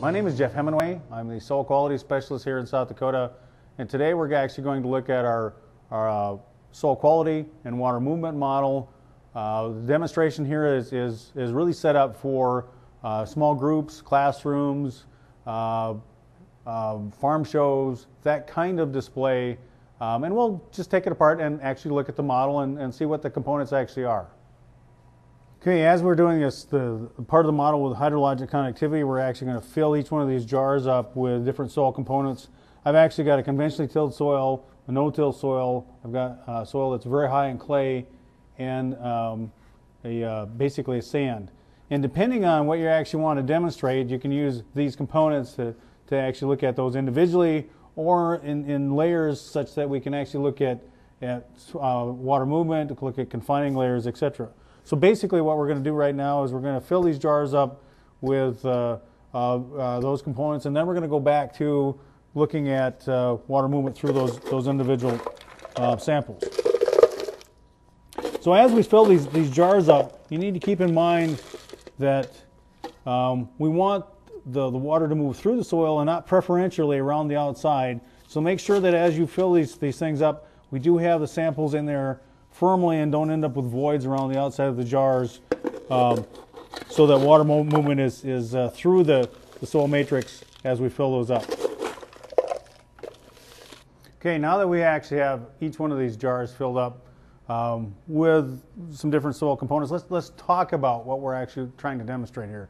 My name is Jeff Hemenway. I'm the soil quality specialist here in South Dakota, and today we're actually going to look at our soil quality and water movement model. The demonstration here is really set up for small groups, classrooms, farm shows, that kind of display, and we'll just take it apart and actually look at the model and see what the components actually are. Okay, as we're doing this, the part of the model with hydrologic conductivity, we're actually going to fill each one of these jars up with different soil components. I've actually got a conventionally tilled soil, a no-till soil. I've got soil that's very high in clay, and basically a sand. And depending on what you actually want to demonstrate, you can use these components to actually look at those individually or in layers, such that we can actually look at water movement, look at confining layers, etc. So basically what we're going to do right now is we're going to fill these jars up with those components, and then we're going to go back to looking at water movement through those individual samples. So as we fill these jars up, you need to keep in mind that we want the water to move through the soil and not preferentially around the outside. So make sure that as you fill these things up, we do have the samples in there firmly and don't end up with voids around the outside of the jars, so that water movement is through the soil matrix as we fill those up. Okay, now that we actually have each one of these jars filled up with some different soil components, let's talk about what we're actually trying to demonstrate here.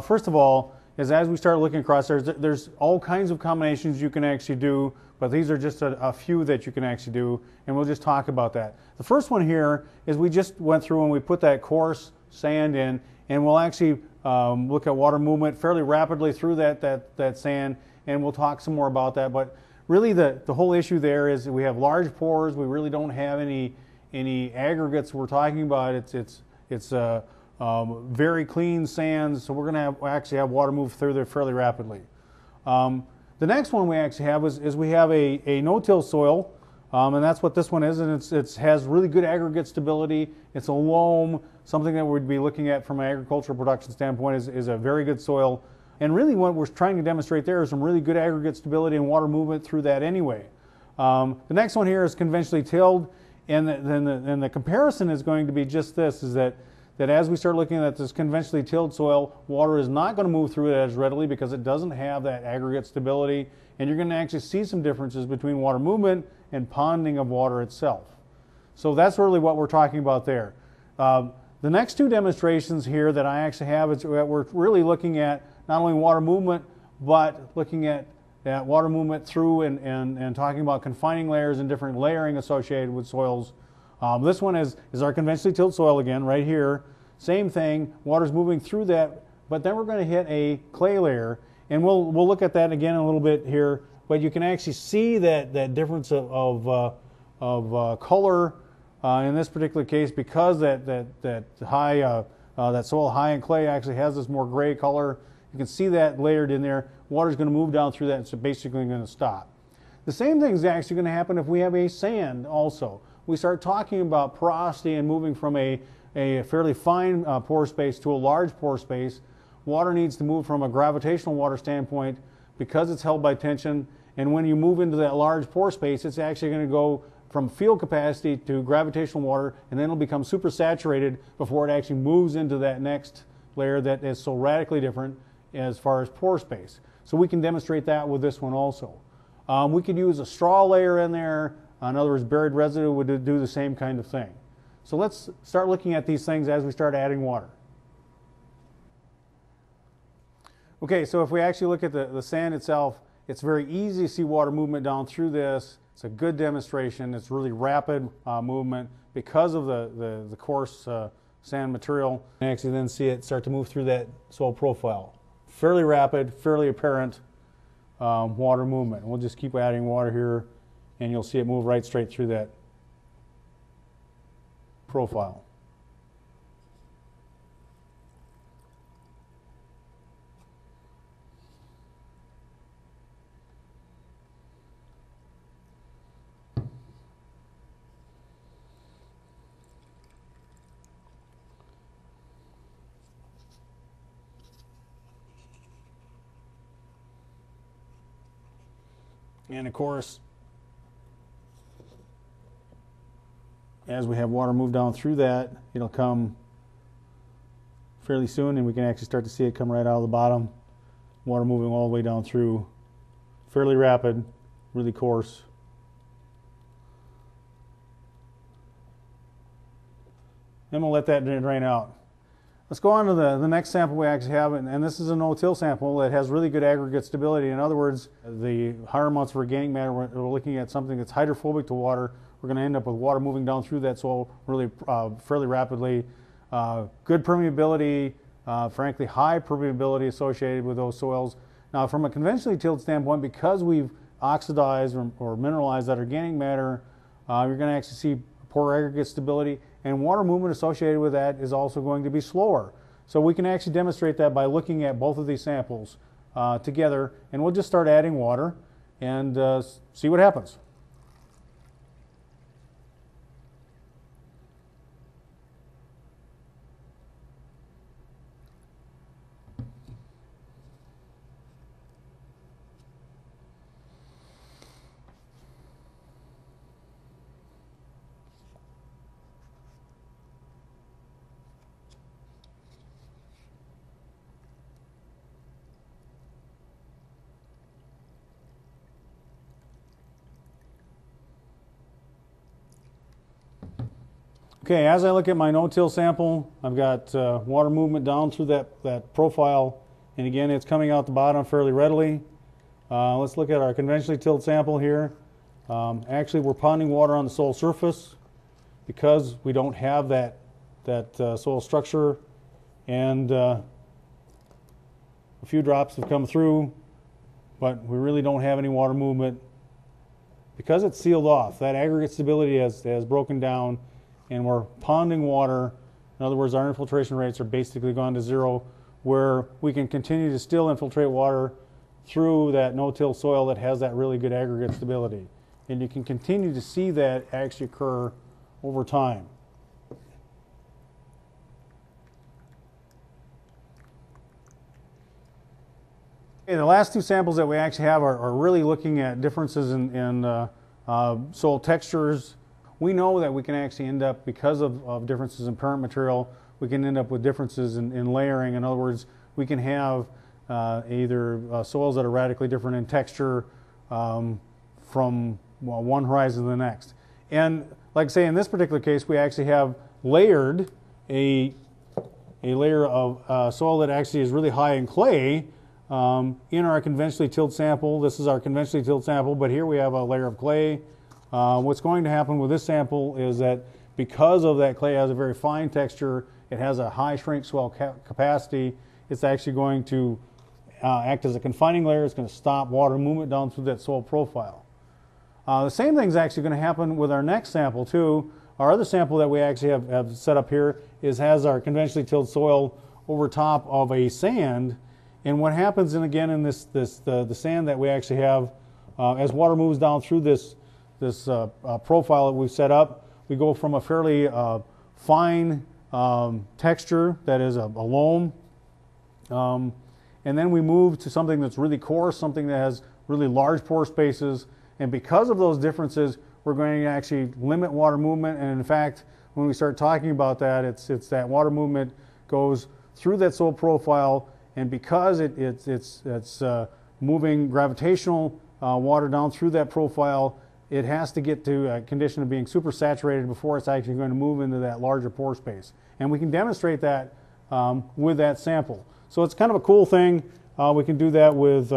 First of all, as we start looking across, there's all kinds of combinations you can actually do, but these are just a few that you can actually do, and we'll just talk about that. The first one here is we just went through and we put that coarse sand in, and we'll actually look at water movement fairly rapidly through that sand, and we'll talk some more about that. But really the whole issue there is that we have large pores. We really don't have any aggregates we're talking about. It's very clean sands, so we're going to actually have water move through there fairly rapidly. The next one we actually have is we have a no-till soil, and that's what this one is, and it has really good aggregate stability. It's a loam, something that we'd be looking at from an agricultural production standpoint is a very good soil. And really what we're trying to demonstrate there is some really good aggregate stability and water movement through that anyway. The next one here is conventionally tilled, and the comparison is going to be just this, is that as we start looking at this conventionally tilled soil, water is not going to move through it as readily because it doesn't have that aggregate stability, and you're going to actually see some differences between water movement and ponding of water itself. So that's really what we're talking about there. The next two demonstrations here that I actually have is that we're really looking at not only water movement, but looking at water movement through and talking about confining layers and different layering associated with soils. This one is our conventionally tilled soil again, right here. Same thing, water's moving through that, but then we're going to hit a clay layer, and we'll look at that again in a little bit here. But you can actually see that difference of color in this particular case, because that soil high in clay actually has this more gray color. You can see that layered in there. Water's going to move down through that, and it's basically going to stop. The same thing is actually going to happen if we have a sand also. We start talking about porosity and moving from a fairly fine pore space to a large pore space. Water needs to move from a gravitational water standpoint because it's held by tension, and when you move into that large pore space, it's actually going to go from field capacity to gravitational water, and then it'll become supersaturated before it actually moves into that next layer that is so radically different as far as pore space. So we can demonstrate that with this one also. We could use a straw layer in there. In other words, buried residue would do the same kind of thing. So let's start looking at these things as we start adding water. Okay, so if we actually look at the sand itself, it's very easy to see water movement down through this. It's a good demonstration. It's really rapid movement because of the coarse sand material. You can actually then see it start to move through that soil profile. Fairly rapid, fairly apparent water movement. We'll just keep adding water here, and you'll see it move right straight through that profile. And of course, as we have water move down through that, it'll come fairly soon, and we can actually start to see it come right out of the bottom. Water moving all the way down through, fairly rapid, really coarse. Then we'll let that drain out. Let's go on to the next sample we actually have, and this is a no-till sample that has really good aggregate stability. In other words, the higher amounts of organic matter, we're looking at something that's hydrophobic to water. We're going to end up with water moving down through that soil really fairly rapidly. Good permeability, frankly high permeability associated with those soils. Now from a conventionally tilled standpoint, because we've oxidized or mineralized that organic matter, you're going to actually see poor aggregate stability, and water movement associated with that is also going to be slower. So we can actually demonstrate that by looking at both of these samples together, and we'll just start adding water and see what happens. Okay, as I look at my no-till sample, I've got water movement down through that profile, and again, it's coming out the bottom fairly readily. Let's look at our conventionally tilled sample here. Actually, we're ponding water on the soil surface because we don't have that soil structure, and a few drops have come through, but we really don't have any water movement because it's sealed off. That aggregate stability has broken down, and we're ponding water. In other words, our infiltration rates are basically gone to zero, where we can continue to still infiltrate water through that no-till soil that has that really good aggregate stability. And you can continue to see that actually occur over time. Okay, the last two samples that we actually have are really looking at differences in soil textures. We know that we can actually end up, because of differences in parent material, we can end up with differences in layering. In other words, we can have either soils that are radically different in texture from one horizon to the next. And like I say, in this particular case, we actually have layered a layer of soil that actually is really high in clay in our conventionally tilled sample. This is our conventionally tilled sample, but here we have a layer of clay. What's going to happen with this sample is that because of that clay has a very fine texture, it has a high shrink swell capacity, it's actually going to act as a confining layer. It's going to stop water movement down through that soil profile. The same thing is actually going to happen with our next sample too. Our other sample that we actually have set up here has our conventionally tilled soil over top of a sand. And what happens, and again in the sand that we actually have, as water moves down through this profile that we've set up, we go from a fairly fine texture that is a loam, and then we move to something that's really coarse, something that has really large pore spaces. And because of those differences, we're going to actually limit water movement. And in fact, when we start talking about that, it's that water movement goes through that soil profile, and because it's moving gravitational water down through that profile, it has to get to a condition of being super saturated before it's actually going to move into that larger pore space. And we can demonstrate that with that sample. So it's kind of a cool thing. We can do that with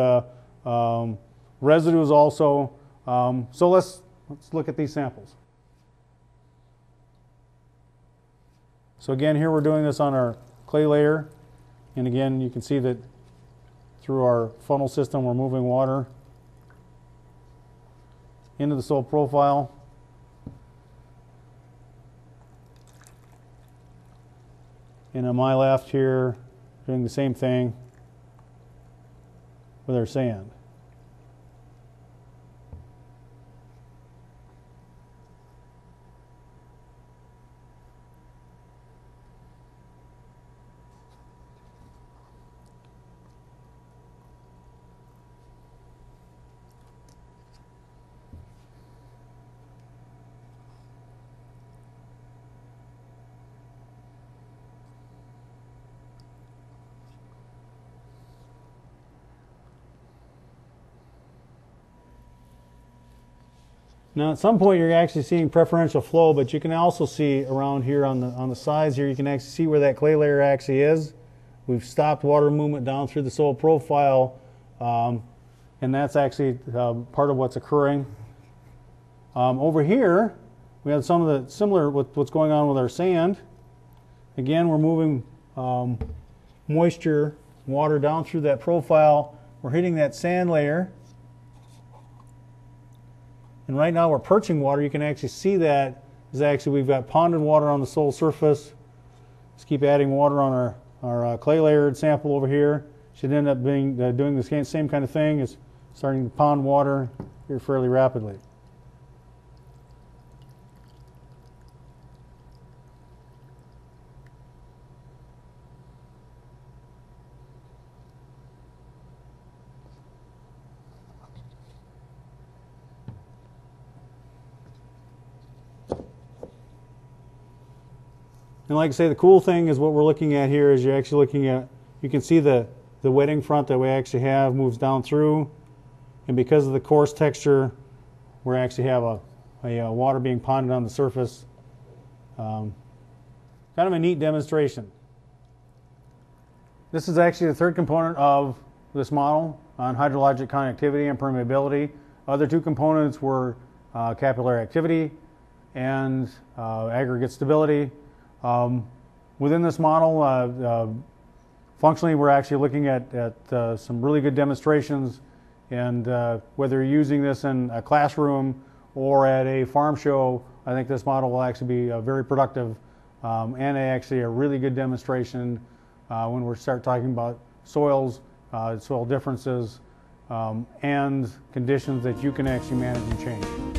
residues also. So let's look at these samples. So again, here we're doing this on our clay layer. And again, you can see that through our funnel system, we're moving water into the soil profile. And on my left here, doing the same thing with our sand. Now at some point you're actually seeing preferential flow, but you can also see around here on the sides here, you can actually see where that clay layer actually is. We've stopped water movement down through the soil profile, and that's actually part of what's occurring. Over here, we have some of the similar with what's going on with our sand. Again, we're moving moisture, water down through that profile. We're hitting that sand layer. And right now we're perching water. You can actually see that is actually we've got ponded water on the soil surface. Let's keep adding water on our clay layered sample over here. Should end up being doing the same kind of thing as starting to pond water here fairly rapidly. And like I say, the cool thing is what we're looking at here is you're actually looking at, you can see the wetting front that we actually have moves down through. And because of the coarse texture, we actually have a water being ponded on the surface. Kind of a neat demonstration. This is actually the third component of this model on hydrologic conductivity and permeability. Other two components were capillary activity and aggregate stability. Within this model, functionally we're actually looking at some really good demonstrations, and whether you're using this in a classroom or at a farm show, I think this model will actually be very productive and actually a really good demonstration when we start talking about soils, soil differences, and conditions that you can actually manage and change.